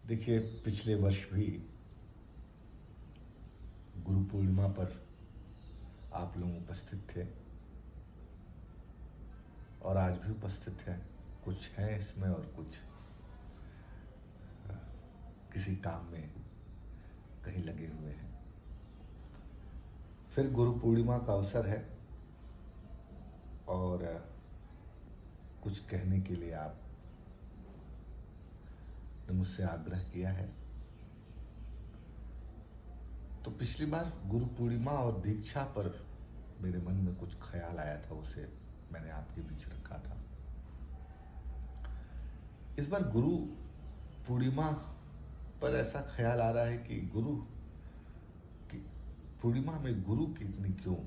देखिए, पिछले वर्ष भी गुरु पूर्णिमा पर आप लोग उपस्थित थे और आज भी उपस्थित हैं। कुछ हैं इसमें और कुछ किसी काम में कहीं लगे हुए हैं। फिर गुरु पूर्णिमा का अवसर है और कुछ कहने के लिए आपने मुझसे आग्रह किया है। तो पिछली बार गुरु पूर्णिमा और दीक्षा पर मेरे मन में कुछ ख्याल आया था, उसे मैंने आपके बीच रखा था। इस बार गुरु पूर्णिमा पर ऐसा ख्याल आ रहा है कि गुरु की पूर्णिमा में गुरु की इतनी क्यों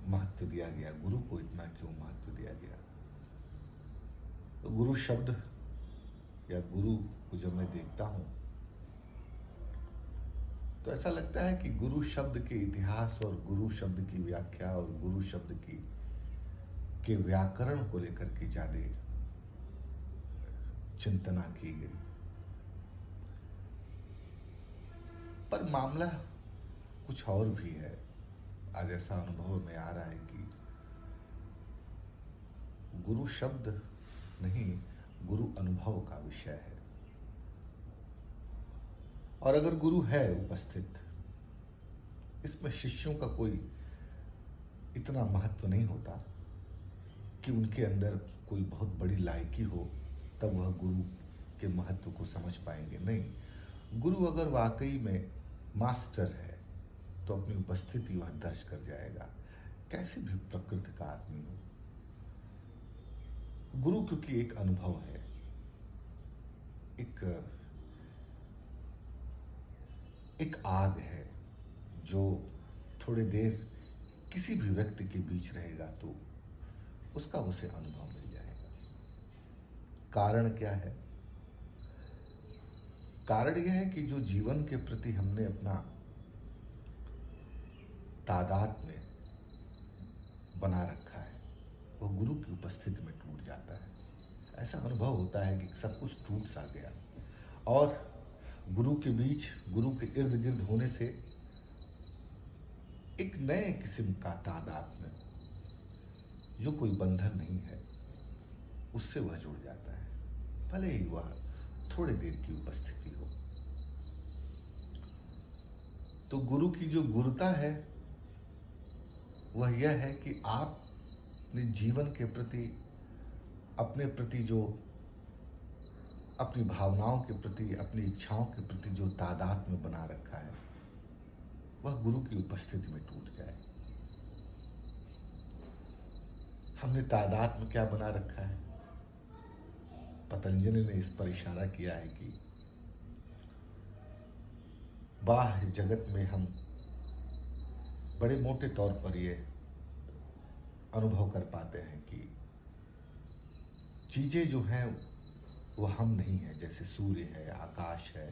महत्व दिया गया, गुरु को इतना क्यों महत्व दिया गया। तो गुरु शब्द या गुरु को जब मैं देखता हूं तो ऐसा लगता है कि गुरु शब्द के इतिहास और गुरु शब्द की व्याख्या और गुरु शब्द के व्याकरण को लेकर के ज्यादा चिंतना की गई। पर मामला कुछ और भी है। आज ऐसा अनुभव में आ रहा है कि गुरु शब्द नहीं, गुरु अनुभव का विषय है। और अगर गुरु है उपस्थित, इसमें शिष्यों का कोई इतना महत्व नहीं होता कि उनके अंदर कोई बहुत बड़ी लायकी हो तब वह गुरु के महत्व को समझ पाएंगे। नहीं, गुरु अगर वाकई में मास्टर है तो अपनी उपस्थिति वह दर्ज कर जाएगा, कैसे भी प्रकृति का आदमी हो। गुरु क्योंकि एक अनुभव है, एक आग है जो थोड़ी देर किसी भी व्यक्ति के बीच रहेगा तो उसका उसे अनुभव मिल जाएगा। कारण क्या है? कारण यह है कि जो जीवन के प्रति हमने अपना तादात्म्य बना रखा है वह गुरु की उपस्थिति में टूट जाता है। ऐसा अनुभव होता है कि सब कुछ टूट सा गया और गुरु के बीच, गुरु के इर्द गिर्द होने से एक नए किस्म का तादात्म्य, जो कोई बंधन नहीं है, उससे वह जुड़ जाता है, भले ही वह थोड़ी देर की उपस्थिति हो। तो गुरु की जो गुरुता है वह यह है कि आप अपने जीवन के प्रति, अपने प्रति जो, अपनी भावनाओं के प्रति, अपनी इच्छाओं के प्रति जो तादात्म्य बना रखा है वह गुरु की उपस्थिति में टूट जाए। हमने तादात्म्य क्या बना रखा है? पतंजलि ने इस पर इशारा किया है कि बाह्य जगत में हम बड़े मोटे तौर पर यह अनुभव कर पाते हैं कि चीजें जो हैं वह हम नहीं है। जैसे सूर्य है, आकाश है,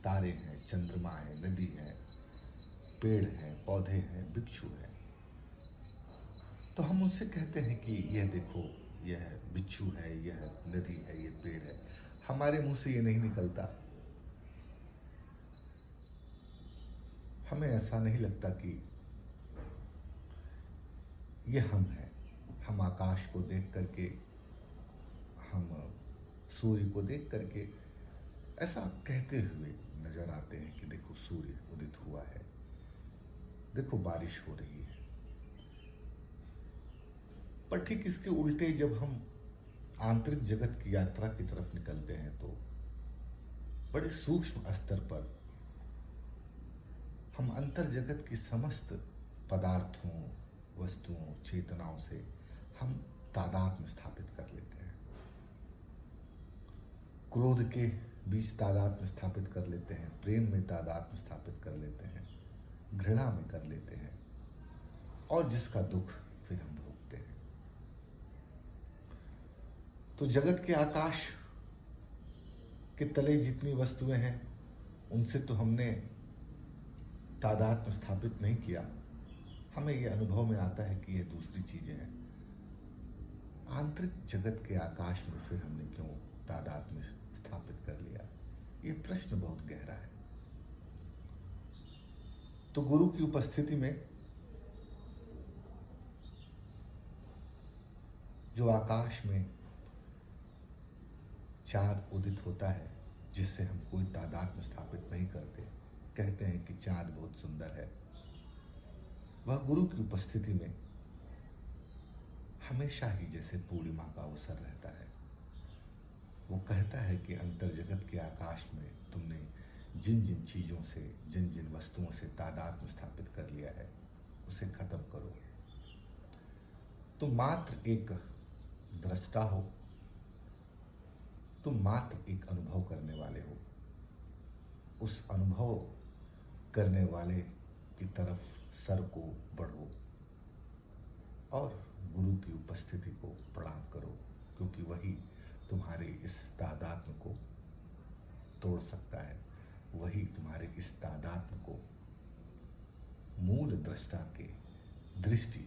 तारे हैं, चंद्रमा है, नदी है, पेड़ है, पौधे हैं, बिच्छू है। तो हम उनसे कहते हैं कि यह देखो, यह बिच्छू है, यह नदी है, यह पेड़ है। हमारे मुंह से यह नहीं निकलता। हमें ऐसा नहीं लगता कि यह हम हैं। हम आकाश को देख करके, हम सूर्य को देख करके ऐसा कहते हुए नजर आते हैं कि देखो सूर्य उदित हुआ है, देखो बारिश हो रही है। पर ठीक इसके उल्टे जब हम आंतरिक जगत की यात्रा की तरफ निकलते हैं तो बड़े सूक्ष्म स्तर पर हम अंतर जगत की समस्त पदार्थों, वस्तुओं, चेतनाओं से हम तादात्म्य स्थापित कर लेते हैं। क्रोध के बीच तादात्म्य स्थापित कर लेते हैं, प्रेम में तादात्म्य स्थापित कर लेते हैं, घृणा में कर लेते हैं और जिसका दुख फिर हम भोगते हैं। तो जगत के आकाश के तले जितनी वस्तुएं हैं उनसे तो हमने तादात्म्य स्थापित नहीं किया। हमें यह अनुभव में आता है कि यह दूसरी चीजें हैं। आंतरिक जगत के आकाश में फिर हमने क्यों तादात्म्य प्रश्न बहुत गहरा है। तो गुरु की उपस्थिति में जो आकाश में चांद उदित होता है, जिससे हम कोई तादात्म्य स्थापित नहीं करते, कहते हैं कि चांद बहुत सुंदर है, वह गुरु की उपस्थिति में हमेशा ही जैसे पूर्णिमा का अवसर रहता है। वो कहता है कि अंतर जगत के आकाश में तुमने जिन जिन चीज़ों से, जिन जिन वस्तुओं से तादात्म्य स्थापित कर लिया है, उसे खत्म करो। तुम मात्र एक दृष्टा हो, तुम मात्र एक अनुभव करने वाले हो। उस अनुभव करने वाले की तरफ सर को बढ़ो और गुरु की उपस्थिति को प्रणाम करो, क्योंकि वही तुम्हारे इस तादात्म्य को तोड़ सकता है। वही तुम्हारे इस तादात्म्य को मूल दृष्टा के दृष्टि